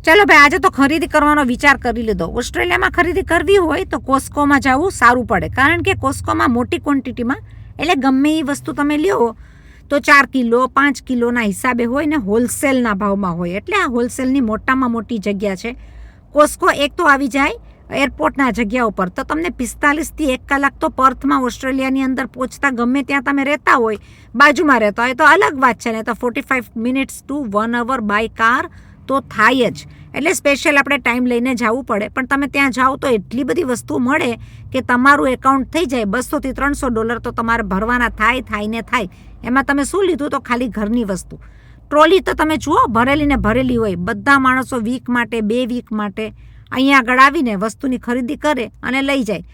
ચાલો ભાઈ, આજે તો ખરીદી કરવાનો વિચાર કરી લીધો. ઓસ્ટ્રેલિયામાં ખરીદી કરવી હોય તો કોસ્કોમાં જવું સારું પડે, કારણ કે કોસ્કોમાં મોટી ક્વોન્ટિટીમાં, એટલે ગમે એ વસ્તુ તમે લ્યો તો 4 કિલો 5 કિલોના હિસાબે હોય ને હોલસેલના ભાવમાં હોય. એટલે આ હોલસેલની મોટામાં મોટી જગ્યા છે કોસ્કો. એક તો આવી જાય એરપોર્ટના જગ્યા ઉપર, તો તમને 45થી 1 કલાક તો પર્થમાં ઓસ્ટ્રેલિયાની અંદર પહોંચતા ગમે ત્યાં તમે રહેતા હોય, બાજુમાં રહેતા હોય તો અલગ વાત છે, ને તો 45 minutes to 1 hour by car તો થાય જ. એટલે સ્પેશિયલ આપણે ટાઈમ લઈને જવું પડે, પણ તમે ત્યાં જાઓ તો એટલી બધી વસ્તુ મળે કે તમારું એકાઉન્ટ થઈ જાય $200 થી $300 તો તમારે ભરવાના થાય. એમાં તમે શું લીધું? તો ખાલી ઘરની વસ્તુ. ટ્રોલી તો તમે જુઓ ભરેલી ને ભરેલી હોય. બધા માણસો વીક માટે 2 વીક માટે અહીંયા આગળ આવીને વસ્તુની ખરીદી કરે અને લઈ જાય.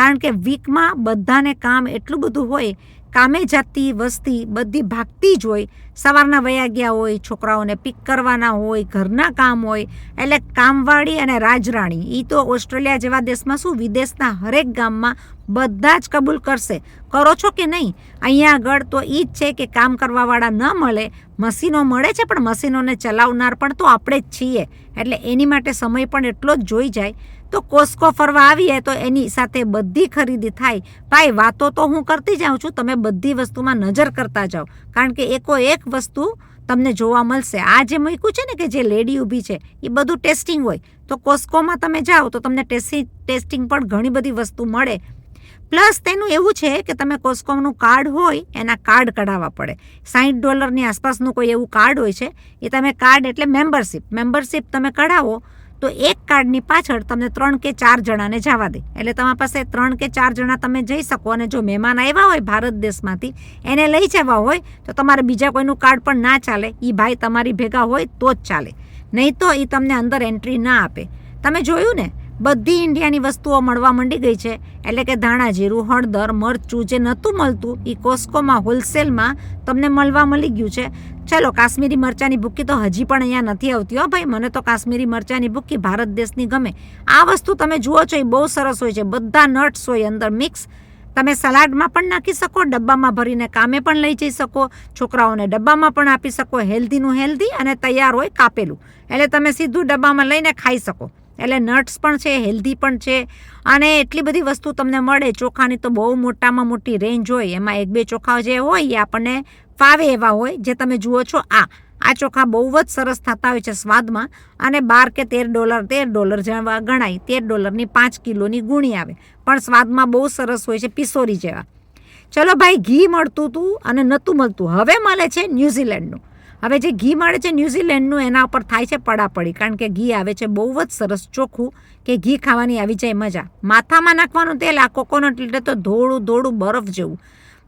કારણ કે વીકમાં બધાને કામ એટલું બધું હોય, કામે જતી વસ્તી બધી ભાગતી જ હોય. સવારના વયા ગયા હોય, છોકરાઓને પિક કરવાના હોય, ઘરના કામ હોય, એટલે કામવાળી અને રાજરાણી એ તો ઓસ્ટ્રેલિયા જેવા દેશમાં શું, વિદેશના હરેક ગામમાં બધા જ કબૂલ કરશે. કરો છો કે નહીં? અહીંયા આગળ તો એ જ છે કે કામ કરવાવાળા ન મળે, મશીનો મળે છે, પણ મશીનોને ચલાવનાર પણ તો આપણે જ છીએ. એટલે એની માટે સમય પણ એટલો જ જોઈ જાય. તો કોસ્કો ફરવા આવીએ તો એની સાથે બધી ખરીદી થાય. ભાઈ, વાતો તો હું કરતી જાઉં છું, તમે બધી વસ્તુમાં નજર કરતા જાઓ, કારણ કે એકો એક વસ્તુ તમને જોવા મળશે. આ જે મૂક્યું છે ને કે જે લેડી ઊભી છે એ બધું ટેસ્ટિંગ હોય. તો કોસ્કોમાં તમે જાઓ તો તમને ટેસ્ટિંગ પણ ઘણી બધી વસ્તુ મળે. પ્લસ તેનું એવું છે કે તમે કોસ્કોનું કાર્ડ હોય એના કાર્ડ કઢાવવા પડે. $60 આસપાસનું કોઈ એવું કાર્ડ હોય છે. એ તમે કાર્ડ એટલે મેમ્બરશિપ તમે કઢાવો તો એક કાર્ડની પાછળ તમને 3 કે 4 જણાને જવા દે. એટલે તમારી પાસે 3 કે 4 જણા તમે જઈ શકો. અને જો મહેમાન આવ્યા હોય ભારત દેશમાંથી, એને લઈ જવા હોય તો તમારે બીજા કોઈનું કાર્ડ પણ ના ચાલે. એ ભાઈ તમારી ભેગા હોય તો જ ચાલે, નહીં તો એ તમને અંદર એન્ટ્રી ના આપે. તમે જોયું ને, બધી ઇન્ડિયાની વસ્તુઓ મળવા માંડી ગઈ છે. એટલે કે ધાણા જીરું, હળદર, મરચું જે નહોતું મળતું એ કોસ્કોમાં હોલસેલમાં તમને મળવા મળી ગયું છે. ચલો, કાશ્મીરી મરચાંની ભૂકી તો હજી પણ અહીંયા નથી આવતી હો ભાઈ. મને તો કાશ્મીરી મરચાંની ભૂકી ભારત દેશની ગમે. આ વસ્તુ તમે જુઓ છો એ બહુ સરસ હોય છે. બધા નટ્સ હોય અંદર મિક્સ. તમે સલાડમાં પણ નાખી શકો, ડબ્બામાં ભરીને કામે પણ લઈ જઈ શકો, છોકરાઓને ડબ્બામાં પણ આપી શકો. હેલ્ધીનું હેલ્ધી અને તૈયાર હોય કાપેલું, એટલે તમે સીધું ડબ્બામાં લઈને ખાઈ શકો. એટલે નટ્સ પણ છે, હેલ્ધી પણ છે, અને એટલી બધી વસ્તુ તમને મળે. ચોખાની તો બહુ મોટામાં મોટી રેન્જ હોય. એમાં 1-2 ચોખા જે હોય એ આપણને ફાવે એવા હોય. જે તમે જુઓ છો આ ચોખા બહુ જ સરસ થતા હોય છે સ્વાદમાં, અને $12 કે $13 જેવા ગણાય. $13ની 5 કિલોની ગુણી આવે, પણ સ્વાદમાં બહુ સરસ હોય છે, પિસોરી જેવા. ચલો ભાઈ, ઘી મળતું હતું અને નહોતું મળતું. હવે મળે છે ન્યૂઝીલેન્ડનું. હવે જે ઘી મળે છે ન્યૂઝીલેન્ડનું, એના ઉપર થાય છે પડાપડી, કારણ કે ઘી આવે છે બહુ જ સરસ ચોખ્ખું, કે ઘી ખાવાની આવી જાય મજા. માથામાં નાખવાનું તેલ આ કોકોનટ એટલે તો ધોળું બરફ જેવું.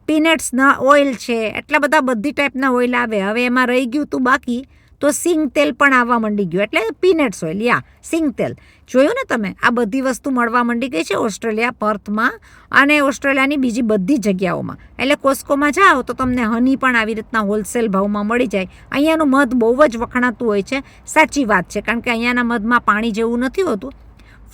પીનટ્સના ઓઇલ છે, એટલા બધા બધી ટાઈપના ઓઇલ આવે. હવે એમાં રહી ગયું તું બાકી તો સિંગ તેલ પણ આવવા માંડી ગયું. એટલે પીનટ્સ ઓઇલ, સિંગ તેલ. જોયું ને તમે, આ બધી વસ્તુ મળવા માંડી ગઈ છે ઓસ્ટ્રેલિયા, પર્થમાં અને ઓસ્ટ્રેલિયાની બીજી બધી જગ્યાઓમાં. એટલે કોસ્કોમાં જાઓ તો તમને હની પણ આવી રીતના હોલસેલ ભાવમાં મળી જાય. અહીંયાનું મધ બહુ જ વખણાતું હોય છે. સાચી વાત છે, કારણ કે અહીંયાના મધમાં પાણી જેવું નથી હોતું.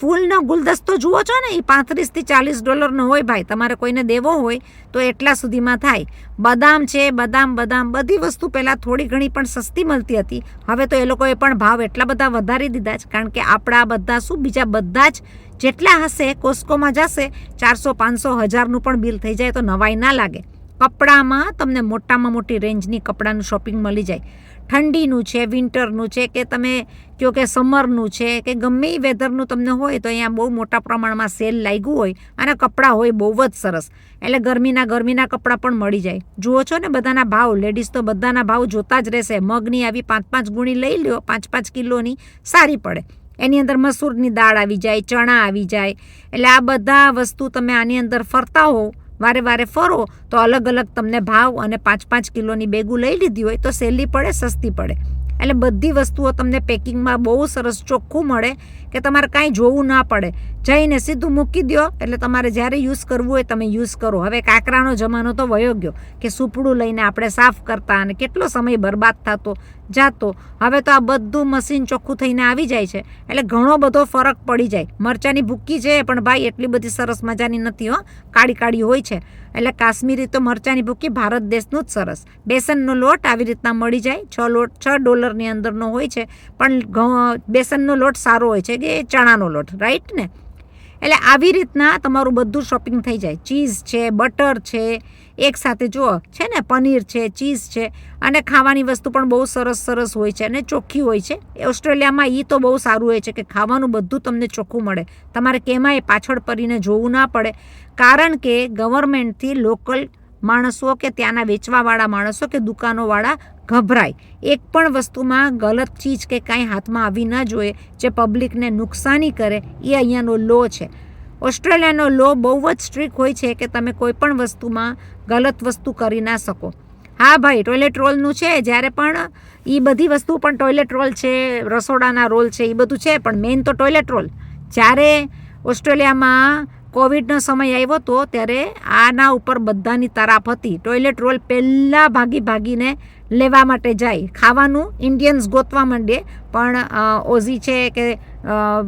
ફૂલનો ગુલદસ્તો જુઓ છો ને, એ $35 થી $40 હોય ભાઈ. તમારે કોઈને દેવો હોય તો એટલા સુધીમાં થાય. બદામ છે, બદામ બધી વસ્તુ પહેલાં થોડી ઘણી પણ સસ્તી મળતી હતી. હવે તો એ લોકોએ પણ ભાવ એટલા બધા વધારી દીધા છે, કારણ કે આપણા બધા બીજા બધા જ જેટલા હશે કોસ્કોમાં જશે 400, 500, 1000નું પણ બિલ થઈ જાય તો નવાઈ ના લાગે. કપડામાં તમને મોટામાં મોટી રેન્જની કપડાનું શોપિંગ મળી જાય. ઠંડીનું છે, વિન્ટરનું છે, કે તમે કહો કે સમરનું છે, કે ગમે એ વેધરનું તમને હોય તો અહીંયા બહુ મોટા પ્રમાણમાં સેલ લાગ્યું હોય, અને કપડાં હોય બહુ જ સરસ. એટલે ગરમીના કપડાં પણ મળી જાય. જુઓ છો ને બધાના ભાવ. લેડીઝ તો બધાના ભાવ જોતા જ રહેશે. મગની આવી 5-5 ગુણી લઈ લ્યો, 5-5 કિલોની સારી પડે. એની અંદર મસૂરની દાળ આવી જાય, ચણા આવી જાય. એટલે આ બધા વસ્તુ તમે આની અંદર ફરતા હો, વારે ફરો તો અલગ તમને ભાવ, અને 5-5 કિલોની બેગું લઈ લીધી હોય તો સહેલી પડે, સસ્તી પડે. એટલે બધી વસ્તુઓ તમને પેકિંગમાં બહુ સરસ ચોખ્ખું મળે, કે તમારે કાંઈ જોવું ના પડે. જઈને સીધું મૂકી દો, એટલે તમારે જ્યારે યુઝ કરવું હોય તમે યુઝ કરો. હવે કાંકરાનો જમાનો તો વયો ગયો કે સુપડું લઈને આપણે સાફ કરતા અને કેટલો સમય બરબાદ થતો જાતો. હવે તો આ બધું મશીન ચોખ્ખું થઈને આવી જાય છે, એટલે ઘણો બધો ફરક પડી જાય. મરચાંની ભૂક્કી છે પણ ભાઈ એટલી બધી સરસ મજાની નથી હો, કાળી કાળી હોય છે. એટલે કાશ્મીરી તો મરચાંની ભૂક્કી ભારત દેશનું જ સરસ. બેસનનો લોટ આવી રીતના મળી જાય, $6 અંદરનો હોય છે, પણ બેસનનો લોટ સારો હોય છે કે ચણાનો લોટ, રાઈટ ને? એટલે આવી રીતના તમારું બધું શોપિંગ થઈ જાય. ચીઝ છે, બટર છે, એક સાથે જુઓ છે ને, પનીર છે, ચીઝ છે, અને ખાવાની વસ્તુ પણ બહુ સરસ સરસ હોય છે અને ચોખ્ખી હોય છે. ઓસ્ટ્રેલિયામાં એ તો બહુ સારું હોય છે કે ખાવાનું બધું તમને ચોખ્ખું મળે. તમારે કેમાંય પાછળ પડીને જોવું ના પડે, કારણ કે ગવર્મેન્ટથી લોકલ માણસો કે ત્યાંના વેચવાવાળા માણસો કે દુકાનોવાળા ગભરાય. એક પણ વસ્તુમાં ગલત ચીજ કે કાંઈ હાથમાં આવી ન જોઈએ જે પબ્લિકને નુકસાની કરે. એ અહીંયાનો લો છે. ઓસ્ટ્રેલિયાનો લો બહુ જ સ્ટ્રિક્ટ હોય છે કે તમે કોઈ પણ વસ્તુમાં ગલત વસ્તુ કરી ના શકો. હા ભાઈ, ટોયલેટ રોલનું છે, જ્યારે પણ એ બધી વસ્તુ પણ ટોયલેટ રોલ છે, રસોડાના રોલ છે, એ બધું છે, પણ મેઇન તો ટોયલેટ રોલ. જ્યારે ઓસ્ટ્રેલિયામાં કોવિડનો સમય આવ્યો હતો ત્યારે આના ઉપર બધાની તરાપ હતી. ટોયલેટ રોલ પહેલાં ભાગીને લેવા માટે જાય. ખાવાનું ઇન્ડિયન્સ ગોતવા માંડે, પણ ઓઝી છે કે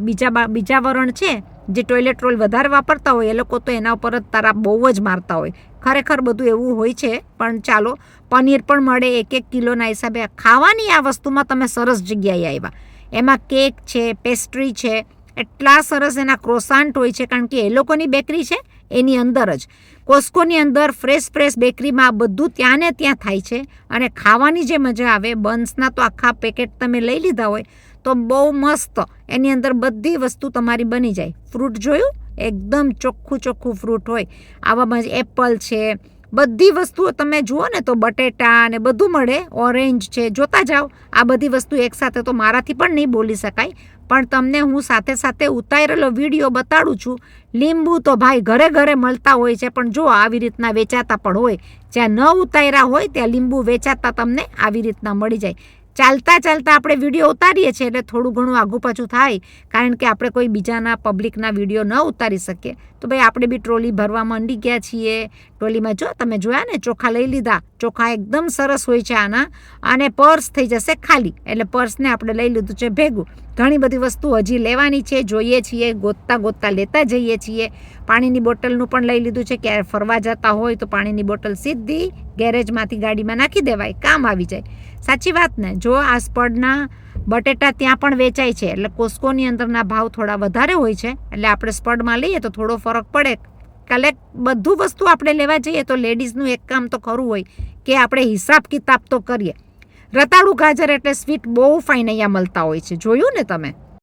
બીજા વરણ છે જે ટોયલેટ રોલ વધારે વાપરતા હોય એ લોકો તો એના ઉપર જ તરાપ બહુ જ મારતા હોય. ખરેખર બધું એવું હોય છે, પણ ચાલો, પનીર પણ મળે 1-1 કિલોના હિસાબે. ખાવાની આ વસ્તુમાં તમે સરસ જગ્યાએ આવ્યા. એમાં કેક છે, પેસ્ટ્રી છે, એટલા સરસ એના ક્રોસાન્ટ હોય છે, કારણ કે એ લોકોની બેકરી છે એની અંદર જ. કોસ્કોની અંદર ફ્રેશ બેકરીમાં આ બધું ત્યાં ને ત્યાં થાય છે. અને ખાવાની જે મજા આવે, બન્સના તો આખા પેકેટ તમે લઈ લીધા હોય તો બહુ મસ્ત એની અંદર બધી વસ્તુ તમારી બની જાય. ફ્રૂટ જોયું, એકદમ ચોખ્ખું ફ્રૂટ હોય. આવામાં એપલ છે, બધી વસ્તુઓ તમે જુઓ ને તો બટેટા ને બધું મળે. ઓરેન્જ છે, જોતા જાઓ. આ બધી વસ્તુ એકસાથે તો મારાથી પણ નહીં બોલી શકાય, પણ તમને હું સાથે ઉતારેલો વિડીયો બતાડું છું. લીંબુ તો ભાઈ ઘરે ઘરે મળતા હોય છે, પણ જો આવી રીતના વેચાતા પણ હોય. જ્યાં ન ઉતાર્યા હોય ત્યાં લીંબુ વેચાતા તમને આવી રીતના મળી જાય. ચાલતા આપણે વિડીયો ઉતારીએ છીએ એટલે થોડું ઘણું આઘું પાછું થાય, કારણ કે આપણે કોઈ બીજાના પબ્લિકના વિડીયો ન ઉતારી શકીએ. તો ભાઈ આપણે બી ટ્રોલી ભરવા માંડી ગયા છીએ. ટ્રોલીમાં જો તમે જોયા ને, ચોખા લઈ લીધા. ચોખા એકદમ સરસ હોય છે આના, અને પર્સ થઈ જશે ખાલી. એટલે પર્સને આપણે લઈ લીધું છે ભેગું. ઘણી બધી વસ્તુ હજી લેવાની છે, જોઈએ છીએ, ગોતતા લેતા જઈએ છીએ. પાણીની બોટલનું પણ લઈ લીધું છે, ક્યારે ફરવા જતા હોય તો પાણીની બોટલ સીધી ગેરેજમાંથી ગાડીમાં નાખી દેવાય, કામ આવી જાય. સાચી વાત ને? જો આ સ્પડના બટેટા ત્યાં પણ વેચાય છે, એટલે કોસ્કોની અંદરના ભાવ થોડા વધારે હોય છે, એટલે આપણે સ્પડમાં લઈએ તો થોડો ફરક પડે. બધું વસ્તુ આપણે લેવા જઈએ તો લેડીઝનું એક કામ તો ખરું હોય કે આપણે હિસાબ કિતાબ તો કરીએ. રતાળુ ગાજર એટલે સ્વીટ બહુ ફાઇન અહીંયા મળતા હોય છે, જોયું ને તમે?